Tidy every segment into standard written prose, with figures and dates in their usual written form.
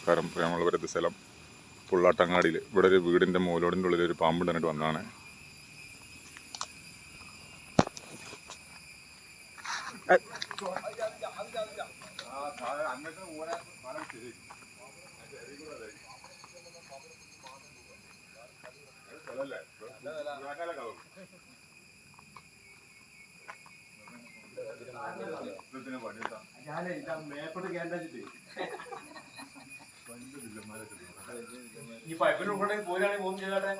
നമസ്കാരം. നമ്മൾ വരുന്ന സ്ഥലം പുള്ളാട്ടങ്ങാടിയിൽ ഇവിടെ ഒരു വീടിൻ്റെ മൂലോടിൻ്റെ ഉള്ളിൽ ഒരു പാമ്പ് ഇട്ടിട്ട് വന്നതാണ്. ഈ പൈപ്പിൽ ഉൾപ്പെടെ പോരാണെങ്കിൽ പോകും ചെയ്തോട്ടെ.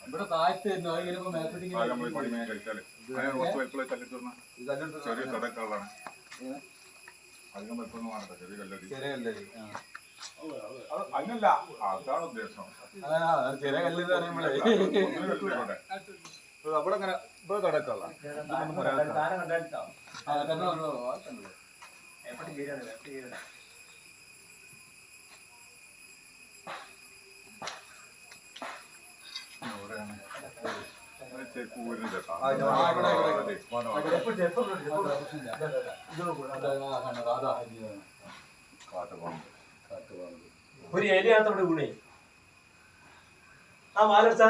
ഇവിടെ താഴ്ത്ത് അതിനല്ല, അതാണ് ഉദ്ദേശം. ചെറിയ കല്ല് പറയുമ്പോഴേ അവിടെ അങ്ങനെ ഇവിടെ തടക്കല്ല. ഒരു ഏരിയത്തോടെ കൂടെ ആ മാലർച്ച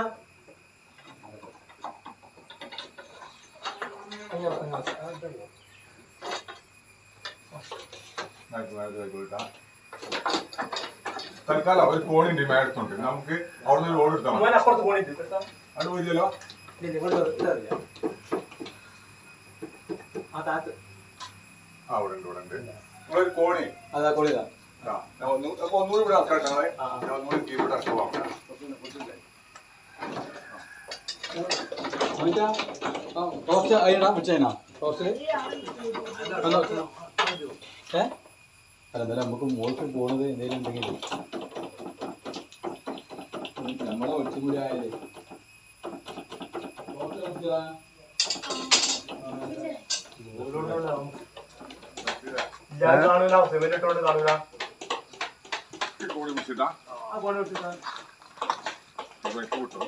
തൽക്കാലം ഒരു കോണിന്റെ മേടത്തുണ്ട്. നമുക്ക് അവിടെ നിന്ന് റോഡ് എടുത്താൽ അപ്പുറത്ത് കോണി അത് പോയില്ലോ. അവിടെ ഉണ്ട്, ഇവിടെ ഉണ്ട്. നിങ്ങളൊരു കോണി അതാ കൊള്ളിതാ ഒന്നുകൂടി ഇവിടെ ഇറക്കട്ടെ. ഒന്നുകൂടി ഇവിടെ ഇറക്കാം. ടോർച്ച് അതിടാൻ വെച്ചേനാ ടോർച്ചില് അല്ല എന്നാലും നമുക്ക് മോൾക്ക് പോണത് എന്തെങ്കിലും ഉണ്ടെങ്കിൽ നമ്മളെ ഒച്ചും കൂടി ആയാലേ കാണൂല, സിമെന്റ് ഇട്ടോണ്ട് കാണൂല. കോണി പിടിച്ചിട്ടാ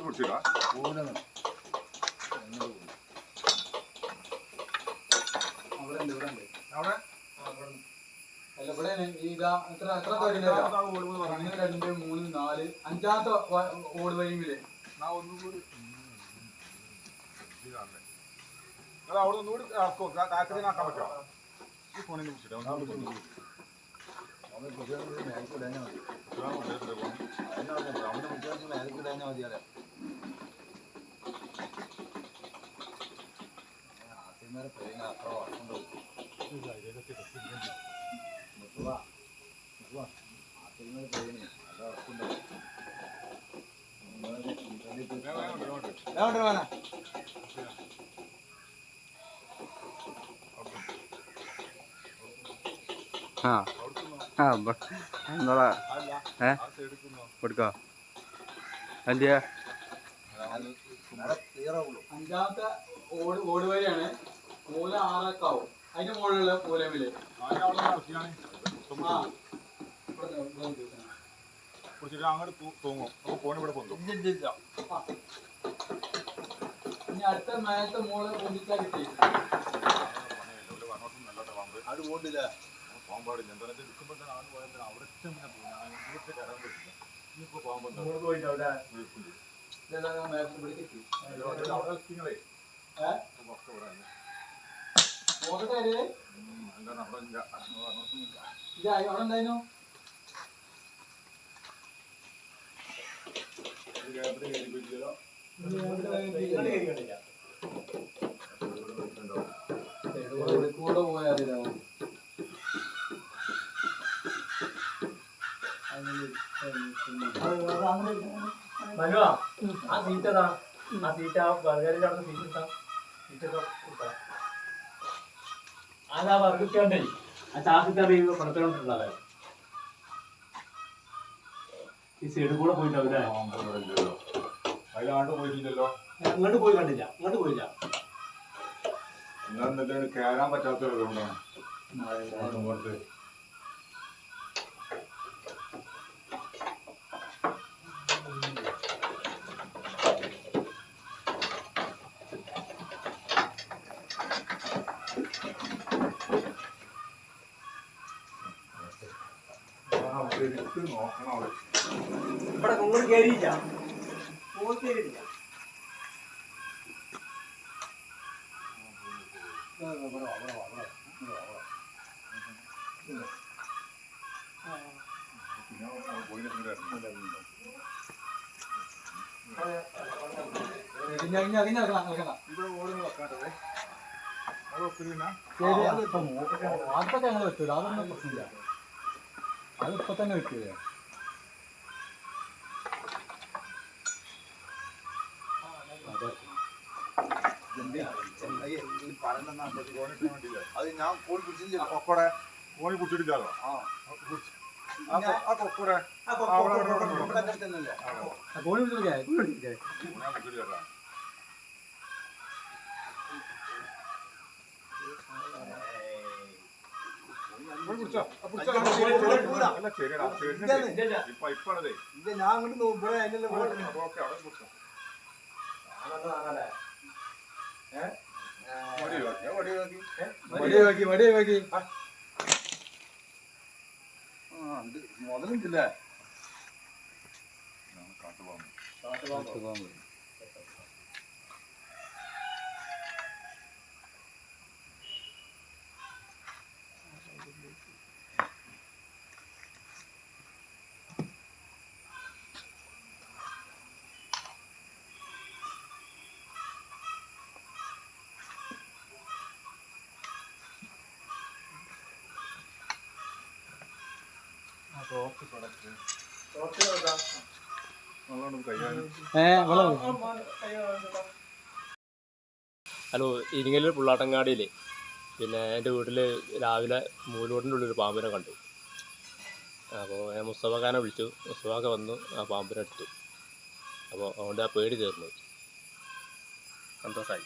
പിടിച്ചിട്ടാ അവിടെ അല്ല ഇവിടെ ഇതാ എത്ര എത്ര 1 2 3 4 അഞ്ചാമത്തെ ഓട് വഴിയില് അവിടെ ഒന്നുകൂടി കാക്കതിനാക്കാൻ പറ്റുമോ? ഈ ഫോണിൽ പിടിച്ചിട്ടാ എന്നോടാ കൊടുക്കോ അല്ല അഞ്ചാമത്തെ ഓട് വഴിയാണ്. മൂല 6 ആവും. അതിന്റെ മുകളിലുള്ള മൂലമില് അങ്ങോട്ട് തൂങ്ങും. ഫോൺ ഇവിടെ പൊന്തും. ഇനി അടുത്ത മേലത്തെ മോള് പൊന്തിച്ചാ കിട്ടി. അത് പോണ്ടില്ല, പോകാൻ പാടില്ല. എന്താ എടുക്കുമ്പോൾ ആൾ പോയാൽ അവിടെ അവിടെ ഉണ്ടായിരുന്നു. കൂടെ പോയാലോ മനുവാ ആ സീറ്റതാ, ആ സീറ്റ് ആ ബർഗറിന്റെ അവിടെ സീറ്റ് ഇട്ടാ സീറ്റൊക്കെ അതാ വർഗിക്കാണ്ടേ ആ ചാക്കിട്ടാണ് ഈ പടത്തോണ്ടിട്ടുള്ളത്. ഈ സൈഡ് കൂടെ പോയിട്ടാവില്ലേ? അതിലാണ്ട് പോയിട്ടില്ലല്ലോ. അങ്ങോട്ട് പോയി കണ്ടില്ല, അങ്ങോട്ട് പോയില്ല. നിങ്ങൾ കയറാൻ പറ്റാത്തതുകൊണ്ടാണ്. ശരിക്കും നോക്കണം അവിടെ. ഇവിടെ കൊങ്ങോട് കയറിയില്ല പോയി കയറിയില്ല ഇവിടെ ഓടുന്ന വെക്കാട്ടത് അത് ഒത്തിരി അതൊക്കെ ഞങ്ങൾ വെച്ചത് അതൊന്നും പ്രശ്നമില്ല അത് ഇപ്പൊ തന്നെ വെച്ചത് അത് ഞാൻ കോഴി പിടിച്ചില്ല കൊക്കോടെ കോഴി പിടിച്ചിട്ടില്ലാലോ ആ കൊക്കോടെ കോഴി പിടിച്ചില്ലേ അല്ല ശരിയാ ഇപ്പൊ ഇപ്പാണതേ ഞാൻ അങ്ങോട്ട് നോക്കുമ്പോഴേ അതിന്റെ ഓക്കെ അവിടെ പിടിച്ചോ വടിയാക്കി മുതലുണ്ടല്ലേ കാട്ടുപാമ്പ് ഹലോ ഇരിങ്ങല്ലൂർ പുള്ളാട്ടങ്ങാടിയിൽ പിന്നെ എൻ്റെ വീട്ടിൽ രാവിലെ മൂലോടിൻ്റെ ഉള്ളൊരു പാമ്പിനെ കണ്ടു. അപ്പോൾ ഞാൻ മുസ്തഫാനെ വിളിച്ചു. മുസ്തഫാക്ക വന്നു ആ പാമ്പിനെ എടുത്തു. അപ്പോൾ അതുകൊണ്ട് ആ പേടി തീർന്നു. സന്തോഷമായി.